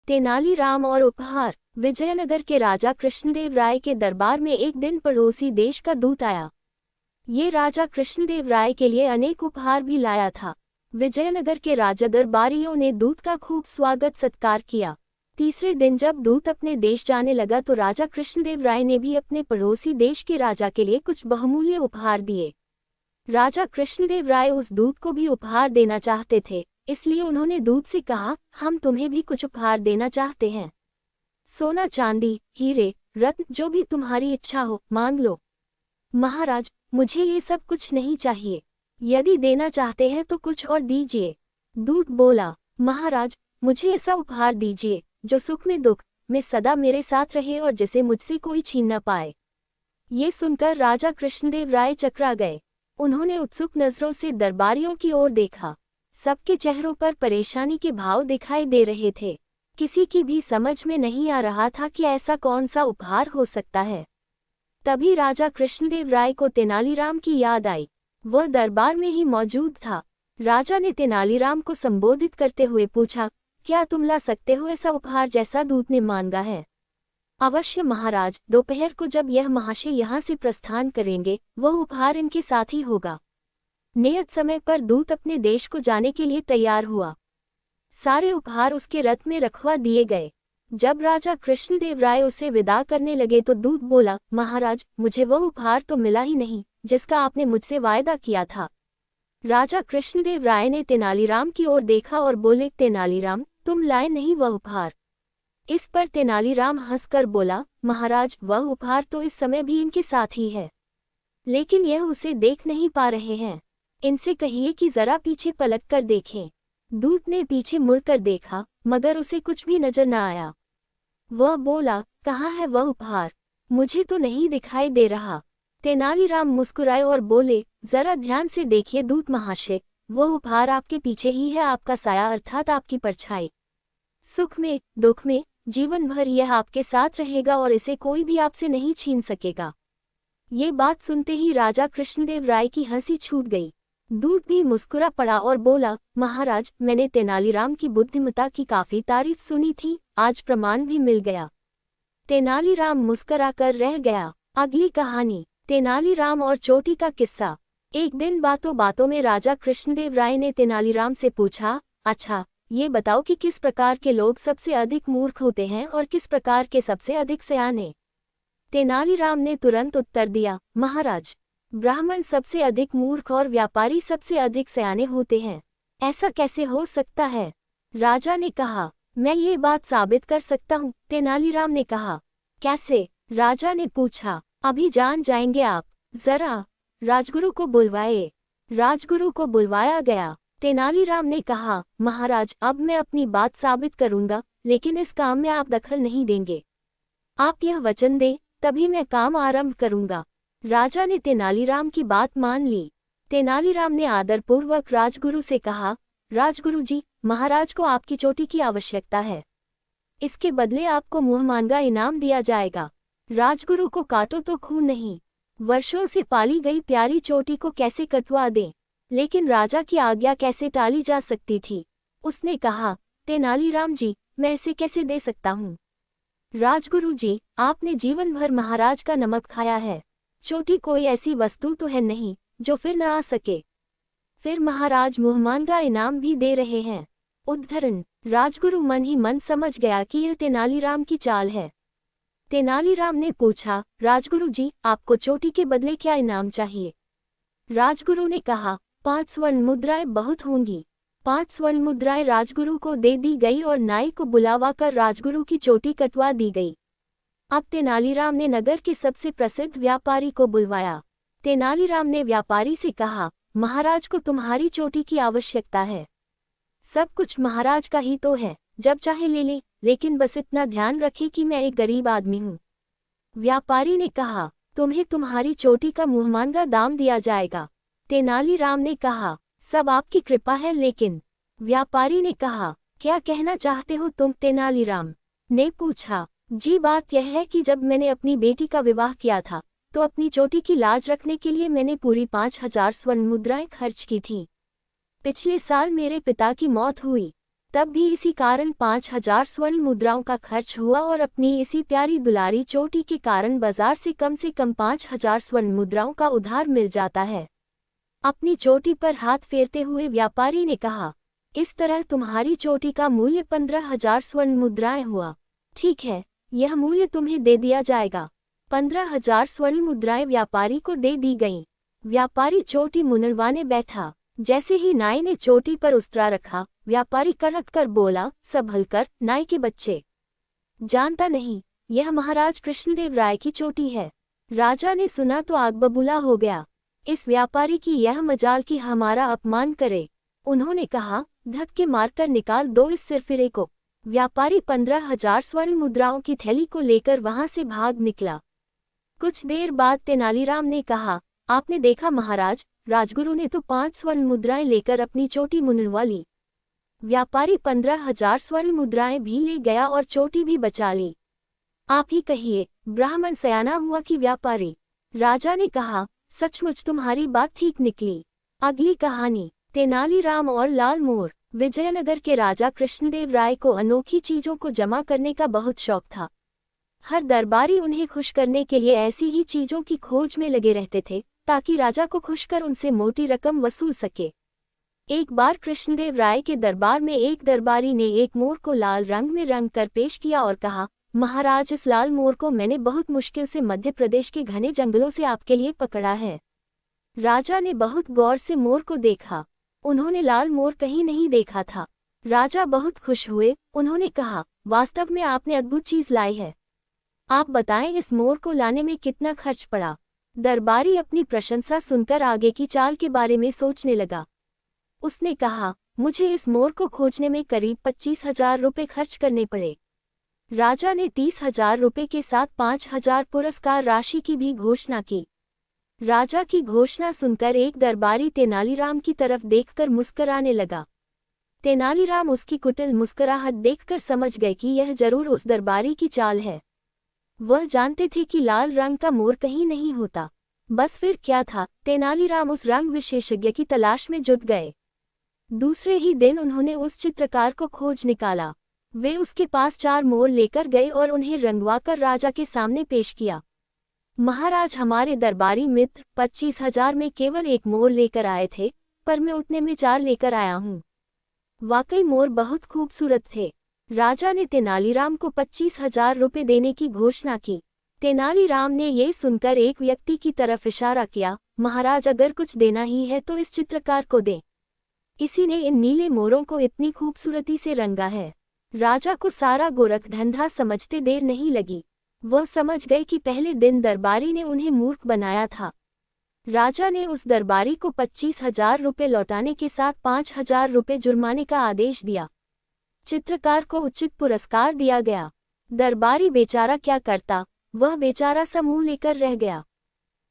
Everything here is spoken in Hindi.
तेनालीराम और उपहार। विजयनगर के राजा कृष्णदेव राय के दरबार में एक दिन पड़ोसी देश का दूत आया। ये राजा कृष्णदेव राय के लिए अनेक उपहार भी लाया था। विजयनगर के राजा दरबारियों ने दूत का खूब स्वागत सत्कार किया। तीसरे दिन जब दूत अपने देश जाने लगा तो राजा कृष्णदेव राय ने भी अपने पड़ोसी देश के राजा के लिए कुछ बहुमूल्य उपहार दिए। राजा कृष्णदेव राय उस दूत को भी उपहार देना चाहते थे, इसलिए उन्होंने दूत से कहा, हम तुम्हें भी कुछ उपहार देना चाहते हैं। सोना, चांदी, हीरे, रत्न, जो भी तुम्हारी इच्छा हो मांग लो। महाराज, मुझे ये सब कुछ नहीं चाहिए। यदि देना चाहते हैं तो कुछ और दीजिए। दूत बोला, महाराज, मुझे ऐसा उपहार दीजिए जो सुख में दुख में सदा मेरे साथ रहे और जिसे मुझसे कोई छीन न पाए। ये सुनकर राजा कृष्णदेव राय चकरा गए। उन्होंने उत्सुक नजरों से दरबारियों की ओर देखा। सबके चेहरों पर परेशानी के भाव दिखाई दे रहे थे। किसी की भी समझ में नहीं आ रहा था कि ऐसा कौन सा उपहार हो सकता है। तभी राजा कृष्णदेव राय को तेनालीराम की याद आई। वह दरबार में ही मौजूद था। राजा ने तेनालीराम को संबोधित करते हुए पूछा, क्या तुम ला सकते हो ऐसा उपहार जैसा दूत ने मांगा है? अवश्य महाराज, दोपहर को जब यह महाशय यहाँ से प्रस्थान करेंगे वह उपहार इनके साथ ही होगा। नियत समय पर दूत अपने देश को जाने के लिए तैयार हुआ। सारे उपहार उसके रथ में रखवा दिए गए। जब राजा कृष्णदेव राय उसे विदा करने लगे तो दूत बोला, महाराज, मुझे वह उपहार तो मिला ही नहीं जिसका आपने मुझसे वायदा किया था। राजा कृष्णदेव राय ने तेनालीराम की ओर देखा और बोले, तेनालीराम, तुम लाए नहीं वह उपहार। इस पर तेनालीराम हंसकर बोला, महाराज, वह उपहार तो इस समय भी इनके साथ ही है, लेकिन यह उसे देख नहीं पा रहे हैं। इनसे कहिए कि जरा पीछे पलट कर देखें। दूत ने पीछे मुड़कर देखा, मगर उसे कुछ भी नजर न आया। वह बोला, कहाँ है वह उपहार? मुझे तो नहीं दिखाई दे रहा। तेनालीराम मुस्कुराए और बोले, जरा ध्यान से देखिए दूत महाशय, वह उपहार आपके पीछे ही है, आपका साया अर्थात आपकी परछाई। सुख में दुख में जीवन भर यह आपके साथ रहेगा और इसे कोई भी आपसे नहीं छीन सकेगा। ये बात सुनते ही राजा कृष्णदेव राय की हंसी छूट गई। दूत भी मुस्कुरा पड़ा और बोला, महाराज, मैंने तेनालीराम की बुद्धिमत्ता की काफी तारीफ सुनी थी, आज प्रमाण भी मिल गया। तेनालीराम मुस्कुराकर रह गया। अगली कहानी, तेनालीराम और चोटी का किस्सा। एक दिन बातों बातों में राजा कृष्णदेव राय ने तेनालीराम से पूछा, अच्छा, ये बताओ कि किस प्रकार के लोग सबसे अधिक मूर्ख होते हैं और किस प्रकार के सबसे अधिक सयाने? तेनालीराम ने तुरंत उत्तर दिया, महाराज, ब्राह्मण सबसे अधिक मूर्ख और व्यापारी सबसे अधिक सयाने होते हैं। ऐसा कैसे हो सकता है? राजा ने कहा, मैं ये बात साबित कर सकता हूँ। तेनालीराम ने कहा, कैसे? राजा ने पूछा, अभी जान जाएंगे आप। जरा राजगुरु को बुलवाए। राजगुरु को बुलवाया गया। तेनालीराम ने कहा, महाराज, अब मैं अपनी बात साबित करूंगा, लेकिन इस काम में आप दखल नहीं देंगे। आप यह वचन दें, तभी मैं काम आरंभ करूंगा। राजा ने तेनालीराम की बात मान ली। तेनालीराम ने आदरपूर्वक राजगुरु से कहा, राजगुरु जी, महाराज को आपकी चोटी की आवश्यकता है। इसके बदले आपको मुंहमांगा इनाम दिया जाएगा। राजगुरु को काटो तो खून नहीं। वर्षों से पाली गई प्यारी चोटी को कैसे कटवा दें? लेकिन राजा की आज्ञा कैसे टाली जा सकती थी? उसने कहा, तेनालीराम जी, मैं इसे कैसे दे सकता हूँ? राजगुरु जी, आपने जीवन भर महाराज का नमक खाया है। चोटी कोई ऐसी वस्तु तो है नहीं जो फिर न आ सके। फिर महाराज मुंहमांगा इनाम भी दे रहे हैं। उद्धरण, राजगुरु मन ही मन समझ गया कि यह तेनालीराम की चाल है। तेनालीराम ने पूछा, राजगुरु जी, आपको चोटी के बदले क्या इनाम चाहिए? राजगुरु ने कहा, 5 स्वर्ण मुद्राएं बहुत होंगी। 5 स्वर्ण मुद्राएं राजगुरु को दे दी गई और नाई को बुलावाकर राजगुरु की चोटी कटवा दी गई। अब तेनालीराम ने नगर के सबसे प्रसिद्ध व्यापारी को बुलवाया। तेनालीराम ने व्यापारी से कहा, महाराज को तुम्हारी चोटी की आवश्यकता है। सब कुछ महाराज का ही तो है, जब चाहे ले ले, लेकिन बस इतना ध्यान रखे कि मैं एक गरीब आदमी हूँ। व्यापारी ने कहा, तुम्हें तुम्हारी चोटी का मुंहमांगा दाम दिया जाएगा। तेनालीराम ने कहा, सब आपकी कृपा है। लेकिन व्यापारी ने कहा, क्या कहना चाहते हो तुम? तेनालीराम ने पूछा, जी, बात यह है कि जब मैंने अपनी बेटी का विवाह किया था तो अपनी चोटी की लाज रखने के लिए मैंने पूरी 5000 स्वर्ण मुद्राएं खर्च की थीं। पिछले साल मेरे पिता की मौत हुई, तब भी इसी कारण 5,000 स्वर्ण मुद्राओं का खर्च हुआ और अपनी इसी प्यारी दुलारी चोटी के कारण बाजार से कम 5,000 स्वर्ण मुद्राओं का उधार मिल जाता है। अपनी चोटी पर हाथ फेरते हुए व्यापारी ने कहा, इस तरह तुम्हारी चोटी का मूल्य 15,000 स्वर्ण मुद्राएं हुआ। ठीक है, यह मूल्य तुम्हें दे दिया जाएगा। 15,000 स्वर्ण मुद्राएं व्यापारी को दे दी गईं। व्यापारी चोटी मुनरवाने बैठा। जैसे ही नाई ने चोटी पर उस्तरा रखा, व्यापारी कड़क कर बोला, संभल कर नाई के बच्चे, जानता नहीं, यह महाराज कृष्णदेव राय की चोटी है। राजा ने सुना तो आग बबूला हो गया। इस व्यापारी की यह मजाल कि हमारा अपमान करे। उन्होंने कहा, धक्के मारकर निकाल दो इस सिरफिरे को। व्यापारी 15,000 स्वर्ण मुद्राओं की थैली को लेकर वहां से भाग निकला। कुछ देर बाद तेनालीराम ने कहा, आपने देखा महाराज, राजगुरु ने तो 5 स्वर्ण मुद्राएं लेकर अपनी चोटी मुनरवा ली। व्यापारी 15,000 स्वर्ण मुद्राएं भी ले गया और चोटी भी बचा ली। आप ही कहिए, ब्राह्मण सयाना हुआ कि व्यापारी? राजा ने कहा, सचमुच तुम्हारी बात ठीक निकली। अगली कहानी, तेनालीराम और लाल मोर। विजयनगर के राजा कृष्णदेव राय को अनोखी चीजों को जमा करने का बहुत शौक था। हर दरबारी उन्हें खुश करने के लिए ऐसी ही चीजों की खोज में लगे रहते थे, ताकि राजा को खुश कर उनसे मोटी रकम वसूल सके। एक बार कृष्णदेव राय के दरबार में एक दरबारी ने एक मोर को लाल रंग में रंग कर पेश किया और कहा, महाराज, इस लाल मोर को मैंने बहुत मुश्किल से मध्य प्रदेश के घने जंगलों से आपके लिए पकड़ा है। राजा ने बहुत गौर से मोर को देखा। उन्होंने लाल मोर कहीं नहीं देखा था। राजा बहुत खुश हुए। उन्होंने कहा, वास्तव में आपने अद्भुत चीज लाई है। आप बताएं, इस मोर को लाने में कितना खर्च पड़ा? दरबारी अपनी प्रशंसा सुनकर आगे की चाल के बारे में सोचने लगा। उसने कहा, मुझे इस मोर को खोजने में करीब 25,000 रुपये खर्च करने पड़े। राजा ने 30,000 रुपये के साथ 5,000 पुरस्कार राशि की भी घोषणा की। राजा की घोषणा सुनकर एक दरबारी तेनालीराम की तरफ देखकर मुस्कराने लगा। तेनालीराम उसकी कुटिल मुस्कुराहट देखकर समझ गए कि यह जरूर उस दरबारी की चाल है। वह जानते थे कि लाल रंग का मोर कहीं नहीं होता। बस फिर क्या था, तेनालीराम उस रंग विशेषज्ञ की तलाश में जुट गए। दूसरे ही दिन उन्होंने उस चित्रकार को खोज निकाला। वे उसके पास 4 मोर लेकर गए और उन्हें रंगवाकर राजा के सामने पेश किया। महाराज, हमारे दरबारी मित्र 25,000 में केवल 1 मोर लेकर आए थे, पर मैं उतने में 4 लेकर आया हूँ। वाकई मोर बहुत खूबसूरत थे। राजा ने तेनालीराम को 25,000 रुपये देने की घोषणा की। तेनालीराम ने ये सुनकर एक व्यक्ति की तरफ इशारा किया, महाराज, अगर कुछ देना ही है तो इस चित्रकार को दें। इसी ने इन नीले मोरों को इतनी खूबसूरती से रंगा है। राजा को सारा गोरख धंधा समझते देर नहीं लगी। वह समझ गए कि पहले दिन दरबारी ने उन्हें मूर्ख बनाया था। राजा ने उस दरबारी को 25,000 रुपये लौटाने के साथ 5,000 रुपये जुर्माने का आदेश दिया। चित्रकार को उचित पुरस्कार दिया गया। दरबारी बेचारा क्या करता, वह बेचारा सा मुंह लेकर रह गया।